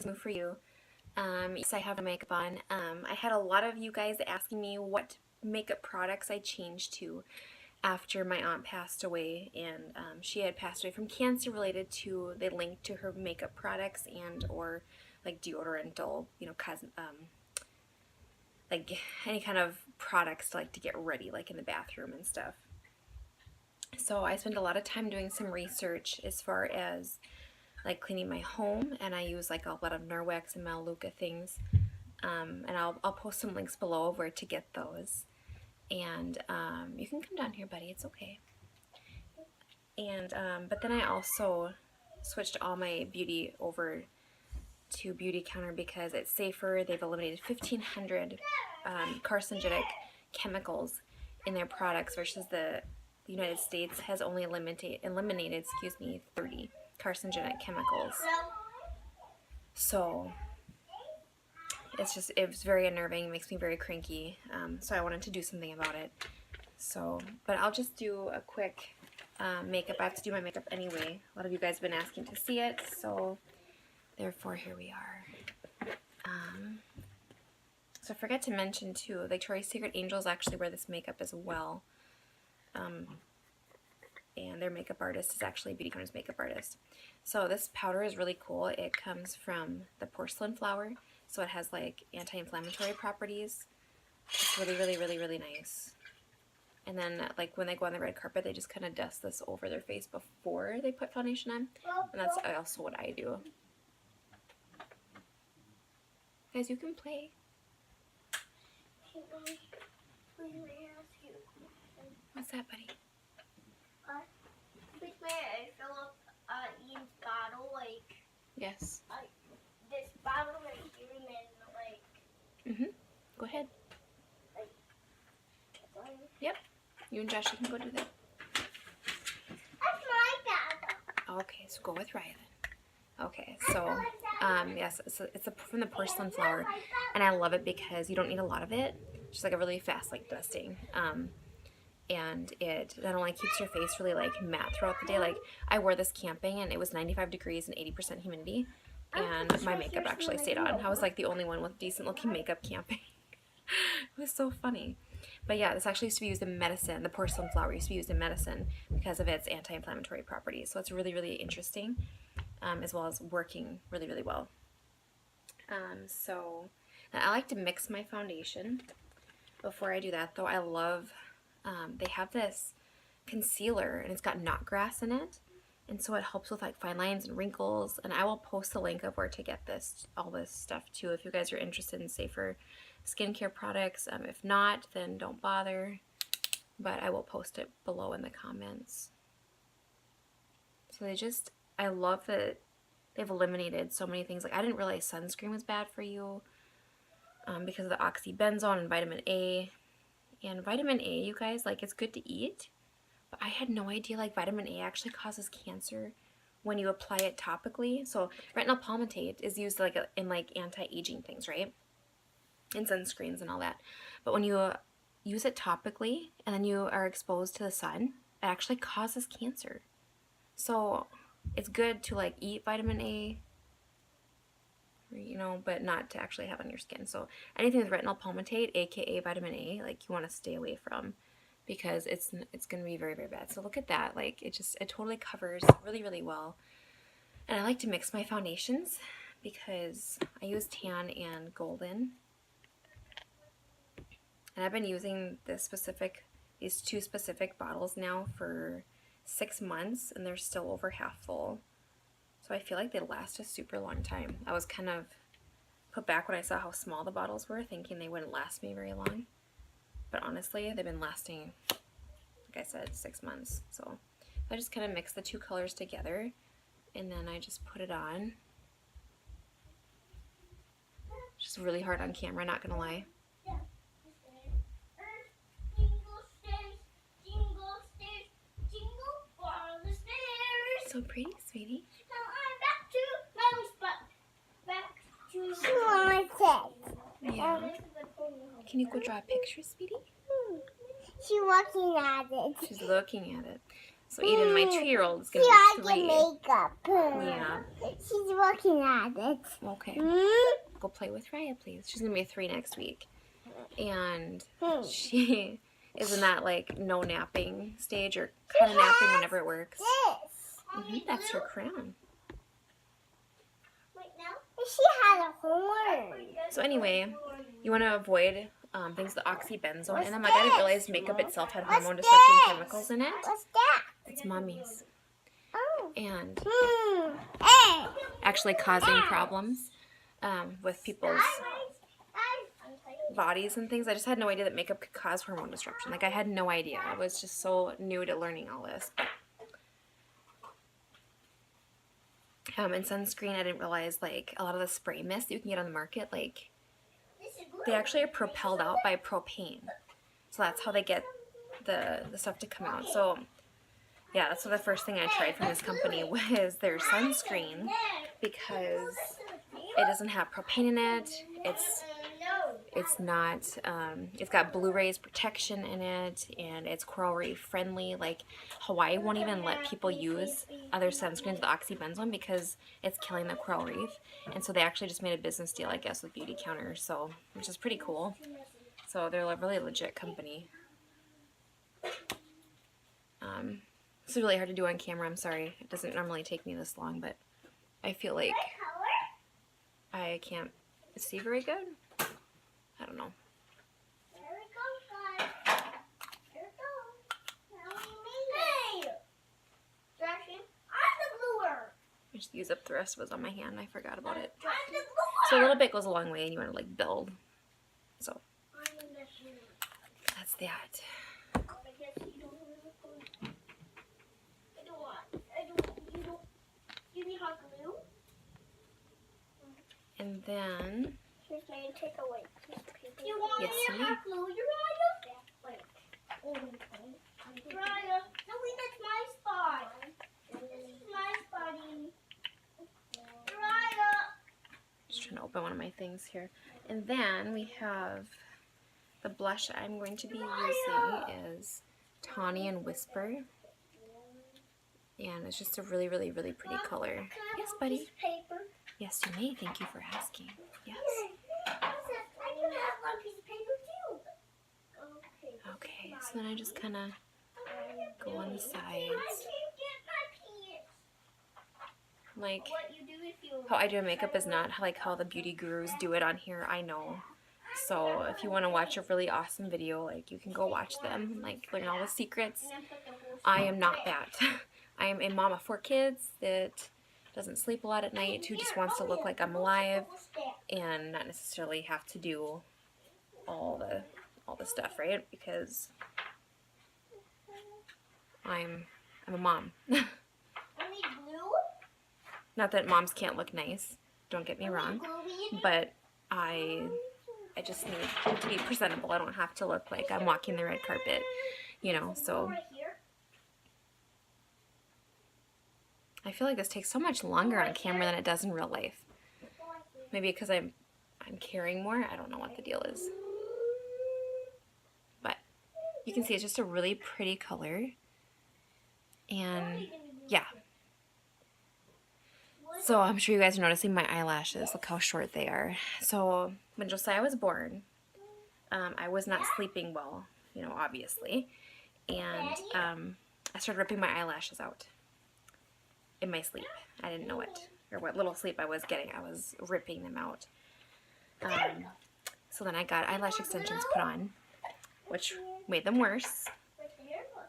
move for you. Yes, I have makeup on. I had a lot of you guys asking me what makeup products I changed to after my aunt passed away, and she had passed away from cancer related to, they linked to her makeup products and or like deodorantal, you know, like any kind of products to, like, to get ready, like in the bathroom and stuff. So I spent a lot of time doing some research as far as like cleaning my home, and I use like a lot of Norwex and Melaleuca things, and I'll post some links below of where to get those. And you can come down here, buddy, it's okay. And but then I also switched all my beauty over to Beautycounter because it's safer. They've eliminated 1,500 carcinogenic chemicals in their products versus the United States has only eliminated 30 carcinogenic chemicals. So it was very unnerving, makes me very cranky. So I wanted to do something about it. So, but I'll just do a quick makeup. I have to do my makeup anyway. A lot of you guys have been asking to see it, so therefore here we are. So I forgot to mention too, Victoria's Secret Angels actually wear this makeup as well. And their makeup artist is actually Beautycounter's makeup artist. So this powder is really cool. It comes from the porcelain flower, so it has like anti-inflammatory properties. It's really, really, really, really nice. And then like when they go on the red carpet, they just kind of dust this over their face before they put foundation on. And that's also what I do. Guys, you can play. What's that, buddy? May I fill up Ian's bottle, like... Yes. This bottle right here, and then, like... Go ahead. Like... Yep. You and Josh, you can go do that. That's my bottle. Okay, so go with Ryan. Okay, so, yes, it's from the porcelain flower, and I love it because you don't need a lot of it. Just like a really fast, like, dusting. And it not only keeps your face really like matte throughout the day. Like I wore this camping and it was 95 degrees and 80% humidity, and my makeup actually stayed on. I was like the only one with decent looking makeup camping. It was so funny. But yeah, this actually used to be used in medicine. The porcelain flower used to be used in medicine because of its anti-inflammatory properties. So it's really, really interesting, as well as working really, really well. So I like to mix my foundation. Before I do that though, I love they have this concealer and it's got knotgrass in it, and so it helps with like fine lines and wrinkles. And I will post the link of where to get all this stuff too if you guys are interested in safer skincare products. If not, then don't bother, but I will post it below in the comments. So I love that they've eliminated so many things. Like I didn't realize sunscreen was bad for you because of the oxybenzone and vitamin A. And vitamin A, you guys, like it's good to eat, but I had no idea like vitamin A actually causes cancer when you apply it topically. So retinol palmitate is used like in like anti-aging things, right? In sunscreens and all that. But when you use it topically and then you are exposed to the sun, it actually causes cancer. So it's good to like eat vitamin A, you know, but not to actually have on your skin. So anything with retinol palmitate, aka vitamin A, like you want to stay away from because it's going to be very, very bad. So look at that. Like it totally covers really, really well. And I like to mix my foundations because I use tan and golden. And I've been using these two specific bottles now for 6 months, and they're still over half full. So I feel like they last a super long time. I was kind of put back when I saw how small the bottles were, thinking they wouldn't last me very long. But honestly, they've been lasting, like I said, 6 months. So I just kind of mix the two colors together, and then I just put it on. Just really hard on camera, not gonna lie. So pretty, sweetie. Yeah. Can you go draw a picture, sweetie? She's looking at it. She's looking at it. So Eden, my 2-year-old, is going to be 3. Makeup. Yeah. She's looking at it. Okay. Go play with Raya, please. She's going to be a 3 next week. And she is in that, like, no napping stage or kind of napping whenever it works. That's her crown. She had a horn. So anyway, you want to avoid things with oxybenzone in them. Like, I didn't realize makeup itself had hormone-disrupting chemicals in it. What's that? It's Mommy's. Oh. And actually causing problems with people's bodies and things. I just had no idea that makeup could cause hormone disruption. Like, I had no idea. I was just so new to learning all this. And sunscreen, I didn't realize, like, a lot of the spray mist that you can get on the market, like, they actually are propelled out by propane. So that's how they get the stuff to come out. So, yeah, that's the first thing I tried from this company was their sunscreen, because it doesn't have propane in it. It's not, it's got blue rays protection in it, and it's coral reef friendly. Like, Hawaii won't even let people use other sunscreens with oxybenzone because it's killing the coral reef. And so they actually just made a business deal, I guess, with Beauty Counter, so, which is pretty cool. So they're a really legit company. It's really hard to do on camera, I'm sorry. It doesn't normally take me this long, but I feel like I can't see very good. I don't know. There we go, guys. Here it goes. Now we made it. Hey! Drashing, I'm the gluer. I just used up the rest of what's on my hand. I forgot about it. I'm the gluer. So a little bit goes a long way, and you want to, like, build. So I'm the glue. that's that. I guess you don't want to glue. I don't want. You don't. You need hot glue? And then Here's my takeaway. You want Yes, me to ma'am. hot glue, Uriah? Wait. Uriah. No, wait, that's my spot. This is my spotty. Uriah. just trying to open one of my things here. And then we have the blush I'm going to be using is Tawny and Whisper. And it's just a really, really, really pretty color. Can I have Yes, one buddy. piece of paper? Yes, you may. Thank you for asking. Yes. I can have one piece of paper too. Okay. Okay, so then I just kind of go on the I sides. can't get my piece. Like, What you do if you... how I do makeup is not like how the beauty gurus do it on here, I know. So if you want to watch a really awesome video, like, you can go watch them, like, learn all the secrets. I am not that. I am a mom of 4 kids that doesn't sleep a lot at night, who just wants to look like I'm alive and not necessarily have to do all the stuff, right? Because I'm a mom. Only glue? Not that moms can't look nice, don't get me wrong, but I just need to be presentable. I don't have to look like I'm walking the red carpet, you know, so Right here? I feel like this takes so much longer on camera than it does in real life. Maybe because I'm carrying more. I don't know what the deal is. But you can see it's just a really pretty color. And yeah. So I'm sure you guys are noticing my eyelashes. Look how short they are. So when Josiah was born, I was not sleeping well, you know, obviously. And I started ripping my eyelashes out in my sleep. I didn't know it, or what little sleep I was getting. I was ripping them out. So then I got eyelash extensions put on, which made them worse.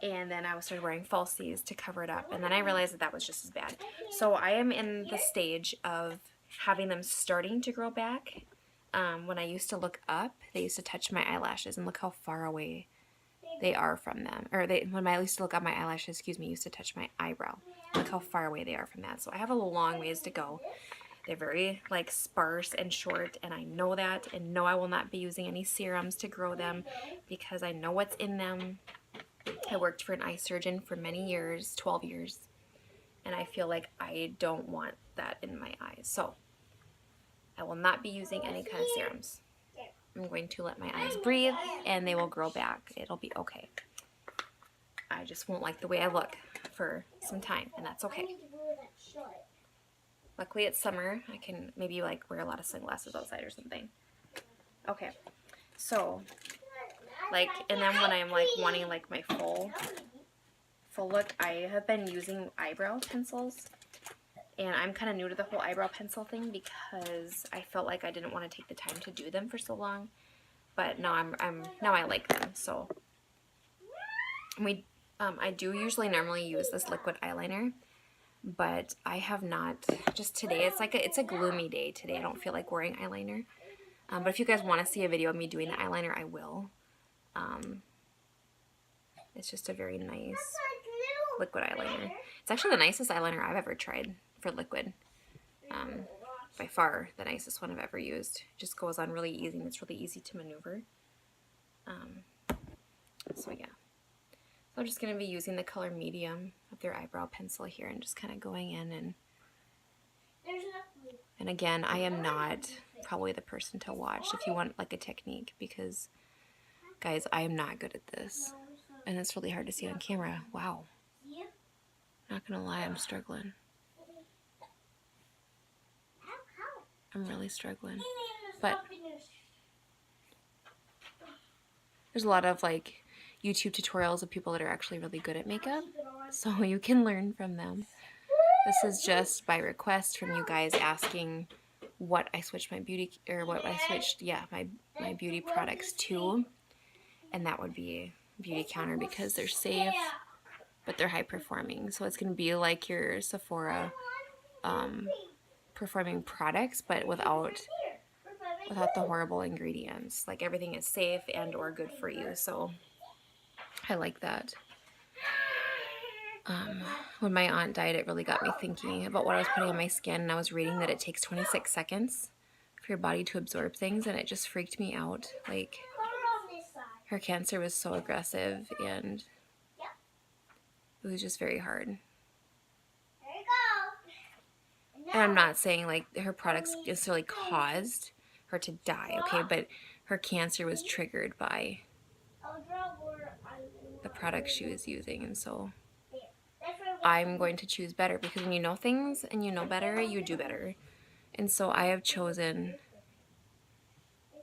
And then I started wearing falsies to cover it up. And then I realized that that was just as bad. So I am in the stage of having them starting to grow back. When I used to look up, they used to touch my eyelashes, and look how far away they are from them. Or when I used to look up, my eyelashes, used to touch my eyebrow. Look how far away they are from that. So I have a long ways to go. They're very, like, sparse and short, and I know that. And no, I will not be using any serums to grow them because I know what's in them. I worked for an eye surgeon for many years, 12 years, and I feel like I don't want that in my eyes. So I will not be using any kind of serums. I'm going to let my eyes breathe, and they will grow back. It'll be okay. I just won't like the way I look for some time, and that's okay. Luckily it's summer. I can maybe like wear a lot of sunglasses outside or something. Okay, so like, and then when I'm like wanting like my full look, I have been using eyebrow pencils, and I'm kind of new to the whole eyebrow pencil thing because I felt like I didn't want to take the time to do them for so long, but now now I like them. So I do usually normally use this liquid eyeliner, but I have not. Just today, it's a gloomy day today. I don't feel like wearing eyeliner. But if you guys want to see a video of me doing the eyeliner, I will. It's just a very nice liquid eyeliner. It's actually the nicest eyeliner I've ever tried for liquid. By far the nicest one I've ever used. It just goes on really easy, and it's really easy to maneuver. So yeah. So I'm just going to be using the color medium of their eyebrow pencil here and just kind of going in and again, I am not probably the person to watch if you want like a technique, because guys, I am not good at this. And it's really hard to see on camera. Wow. Not gonna lie, I'm struggling. I'm really struggling. But there's a lot of like YouTube tutorials of people that are actually really good at makeup, so you can learn from them. This is just by request from you guys asking what I switched my beauty, or what I switched, yeah, my beauty products to, and that would be Beautycounter because they're safe, but they're high performing. So it's going to be like your Sephora performing products, but without the horrible ingredients. Like everything is safe and or good for you. So I like that. When my aunt died, it really got me thinking about what I was putting on my skin, and I was reading that it takes 26 seconds for your body to absorb things, and it just freaked me out. Like, her cancer was so aggressive, and it was just very hard. And I'm not saying like her products necessarily caused her to die, okay, but her cancer was triggered by the products she was using, and so I'm going to choose better, because when you know things and you know better, you do better. And so I have chosen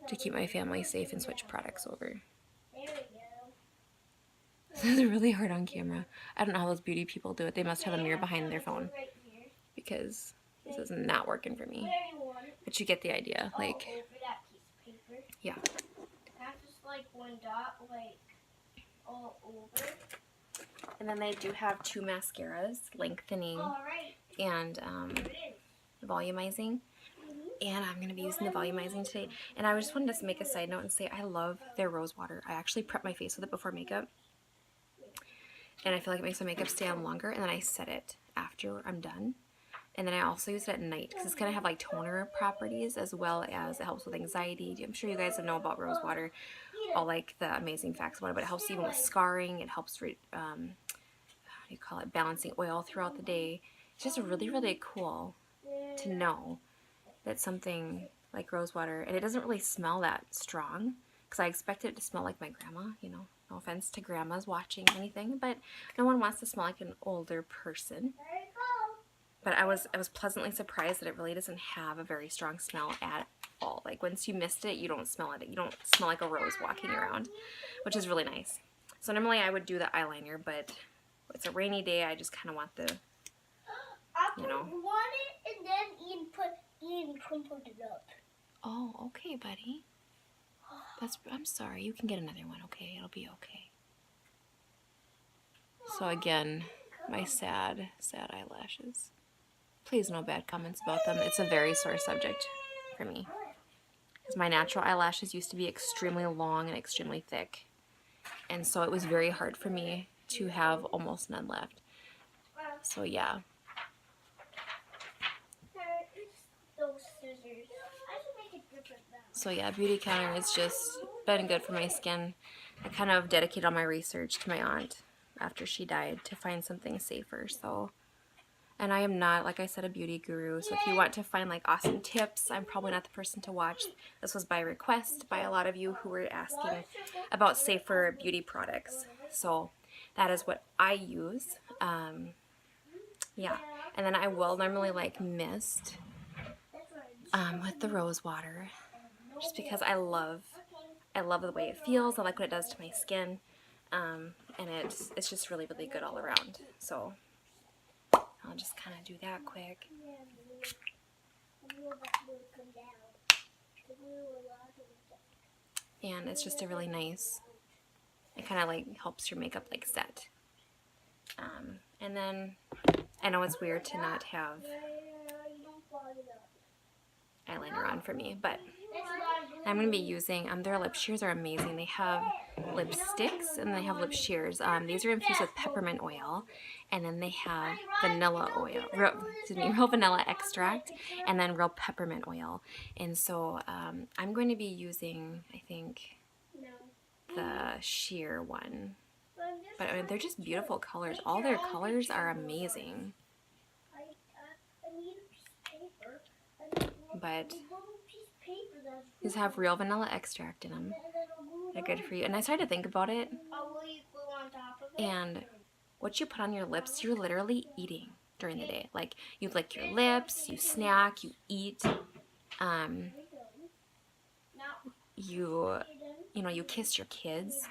to keep my family safe and switch products over. This is really hard on camera. I don't know how those beauty people do it. They must have a mirror behind their phone, because this is not working for me. But you get the idea. Like, yeah. Not just like one dot, like all over. And then they do have two mascaras, lengthening and volumizing. And I'm going to be using the volumizing today. And I just wanted to make a side note and say I love their rose water. I actually prep my face with it before makeup. And I feel like it makes my makeup stay on longer. And then I set it after I'm done. And then I also use it at night because it's going to have like toner properties, as well as it helps with anxiety. I'm sure you guys know about rose water, all like the amazing facts about it, but it helps even with scarring. It helps, how do you call it, balancing oil throughout the day. It's just really, really cool to know that something like rose water, and it doesn't really smell that strong, because I expected it to smell like my grandma, you know. No offense to grandmas watching anything, but no one wants to smell like an older person. But I was pleasantly surprised that it really doesn't have a very strong smell at all. Like, once you mist it, you don't smell it. You don't smell like a rose walking around, which is really nice. So normally I would do the eyeliner, but it's a rainy day. I just kind of want the, you know. I want it, and then Ian crumpled it up. Oh, okay, buddy. I'm sorry. You can get another one, okay? It'll be okay. So again, my sad eyelashes. Please, no bad comments about them. It's a very sore subject for me, because my natural eyelashes used to be extremely long and extremely thick, and so it was very hard for me to have almost none left. So yeah. Those scissors. I should make it different now. So yeah, Beautycounter has just been good for my skin. I kind of dedicated all my research to my aunt after she died to find something safer. So, and I am not, like I said, a beauty guru. So if you want to find like awesome tips, I'm probably not the person to watch. This was by request by a lot of you who were asking about safer beauty products. So that is what I use. Yeah. And then I will normally like mist with the rose water, just because I love the way it feels. I like what it does to my skin, and it's just really, really good all around. So I'll just kind of do that quick. And it's just a really nice, it kind of like helps your makeup like set. And then I know it's weird to not have eyeliner on for me, but I'm going to be using, their lip shears are amazing. They have lipsticks and they have lip shears. These are infused with peppermint oil, and then they have vanilla oil, real vanilla extract, and then real peppermint oil. And so I'm going to be using, I think, the sheer one. But I mean, they're just beautiful colors. All their colors are amazing. But these have real vanilla extract in them. They're good for you. And I started to think about it. And what you put on your lips, you're literally eating during the day. Like, you lick your lips, you snack, you eat. You kiss your kids.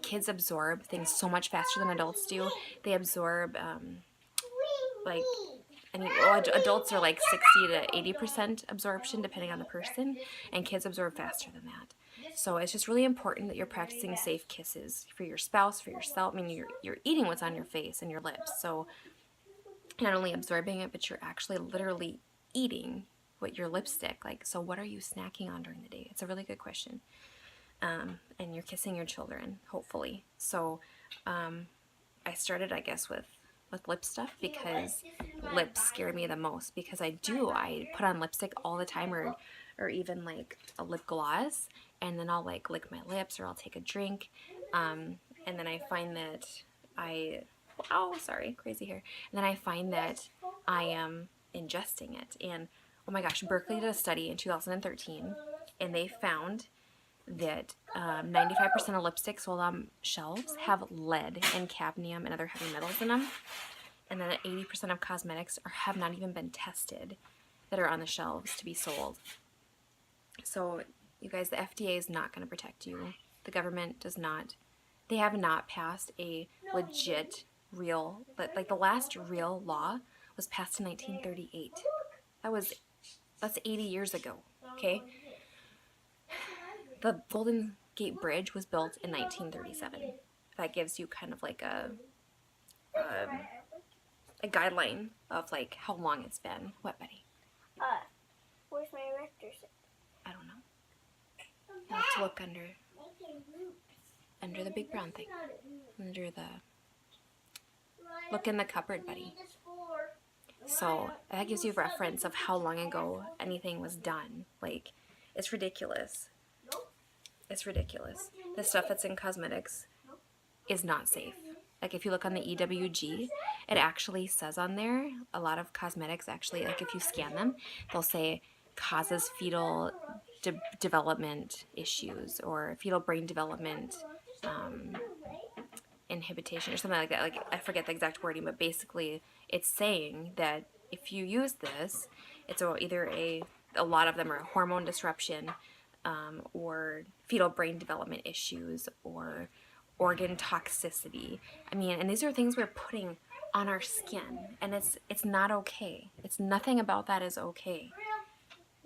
Kids absorb things so much faster than adults do. They absorb, adults are like 60 to 80% absorption depending on the person, and kids absorb faster than that. So it's just really important that you're practicing safe kisses for your spouse, for yourself. I mean, you're eating what's on your face and your lips, so not only absorbing it, but you're actually literally eating what your lipstick, like, so what are you snacking on during the day? It's a really good question. And you're kissing your children, hopefully. So I started, I guess, with lip stuff because lips scare me the most, because I put on lipstick all the time, or even like a lip gloss, and then I'll like lick my lips, or I'll take a drink, and then I find that crazy hair. And then I find that I am ingesting it. And oh my gosh, Berkeley did a study in 2013, and they found that 95% of lipsticks sold on shelves have lead and cadmium and other heavy metals in them, and then 80% of cosmetics have not even been tested that are on the shelves to be sold. So you guys, the FDA is not going to protect you. The government does not. They have not passed a legit, real, like the last real law was passed in 1938. That's 80 years ago, okay? The Golden Gate Bridge was built in 1937. That gives you kind of like a guideline of like how long it's been. What, Betty? Where's my erector set? I don't know. You have to look under the big brown thing. Look in the cupboard, Betty. So that gives you a reference of how long ago anything was done. Like, it's ridiculous. It's ridiculous. The stuff that's in cosmetics is not safe. Like, if you look on the EWG, it actually says on there, a lot of cosmetics actually, like if you scan them, they'll say causes fetal development issues, or fetal brain development inhibition, or something like that. Like, I forget the exact wording, but basically it's saying that if you use this, it's either a lot of them are hormone disruption, or fetal brain development issues, or organ toxicity. I mean, and these are things we're putting on our skin, and it's not okay. It's nothing about that is okay.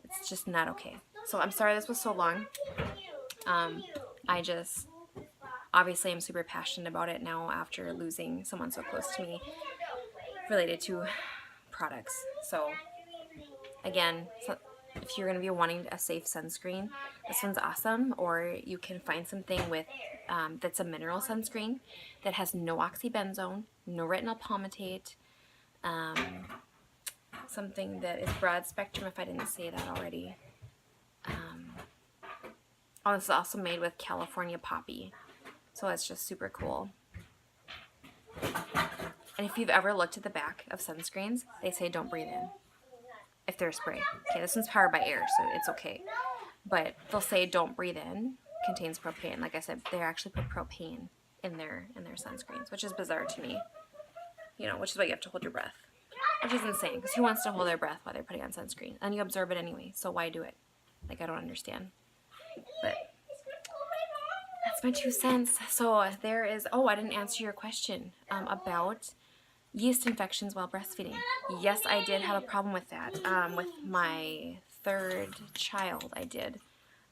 It's just not okay. So I'm sorry this was so long. Obviously I'm super passionate about it now after losing someone so close to me related to products. So again, if you're going to be wanting a safe sunscreen, this one's awesome. Or you can find something with that's a mineral sunscreen that has no oxybenzone, no retinol palmitate, something that is broad spectrum, if I didn't say that already. This is also made with California poppy, so it's just super cool. And if you've ever looked at the back of sunscreens, they say don't breathe in if they're spray. Okay, this one's powered by air, so it's okay. But they'll say don't breathe in, contains propane. Like I said, they actually put propane in their sunscreens, which is bizarre to me. Which is why you have to hold your breath. which is insane because who wants to hold their breath while they're putting on sunscreen? And you absorb it anyway, so why do it? Like, I don't understand. But that's my 2 cents. So there is, oh, I didn't answer your question about yeast infections while breastfeeding. Yes, I did have a problem with that. With my 3rd child, I did.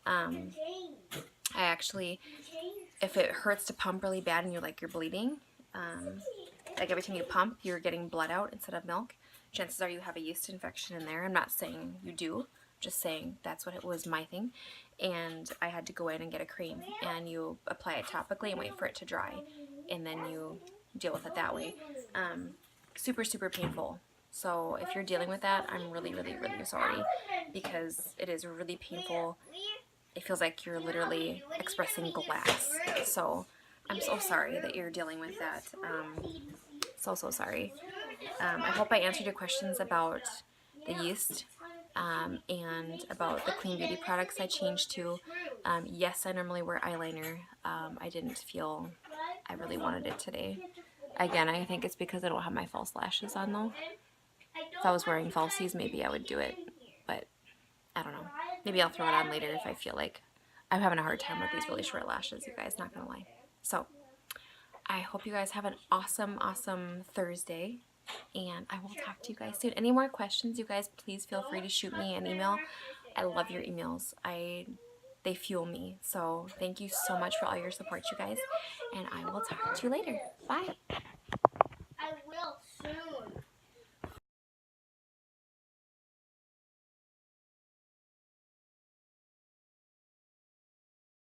I actually, if it hurts to pump really bad and you're bleeding, like every time you pump, you're getting blood out instead of milk, chances are you have a yeast infection in there. I'm not saying you do, just saying that's what it was, my thing. And I had to go in and get a cream, and you apply it topically and wait for it to dry, and then you deal with it that way. Super, super painful. So if you're dealing with that, I'm really, really, really sorry, because it is really painful. It feels like you're literally expressing glass. So I'm so sorry that you're dealing with that. So sorry. I hope I answered your questions about the yeast and about the Clean Beauty products I changed to. Yes, I normally wear eyeliner. I didn't feel I really wanted it today. Again, I think it's because I don't have my false lashes on though. If I was wearing falsies, maybe I would do it, but I don't know. Maybe I'll throw it on later if I feel like I'm having a hard time with these really short lashes, you guys, not gonna lie. So I hope you guys have an awesome, awesome Thursday, and I will talk to you guys soon. Any more questions, you guys, please feel free to shoot me an email. I love your emails. They fuel me. So thank you so much for all your support, you guys, and I will talk to you later. Bye.